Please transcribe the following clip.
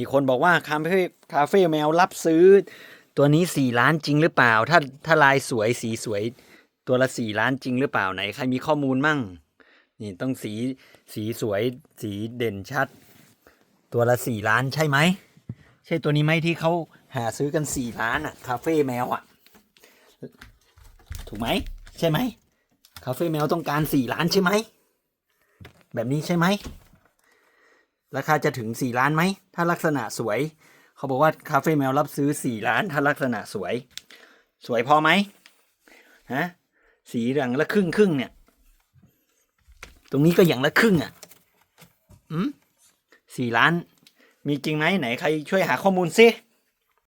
มีคนบอกว่าคาเฟ่แมวรับซื้อตัวนี้4 ล้านจริงหรือเปล่าถ้าลายสวยสีสวยตัวละ4 ล้านจริงหรือเปล่าไหนใครมีข้อมูลมั่งนี่ต้องสีสวยสีเด่นชัดตัวละ4 ล้านใช่ไหมใช่ตัวนี้ไหมที่เขาหาซื้อกัน4 ล้านอ่ะคาเฟ่แมวอ่ะถูกไหมใช่ไหมคาเฟ่แมวต้องการ4 ล้านใช่ไหมแบบนี้ใช่ไหมราคาจะถึง4 ล้านไหมถ้าลักษณะสวยเขาบอกว่าคาเฟ่แมวรับซื้อ4 ล้านถ้าลักษณะสวยพอไหมฮะสีอย่างละครึ่งเนี่ยตรงนี้ก็อย่างละครึ่งอ่ะ4 ล้านมีจริงไหมไหนใครช่วยหาข้อมูลซิ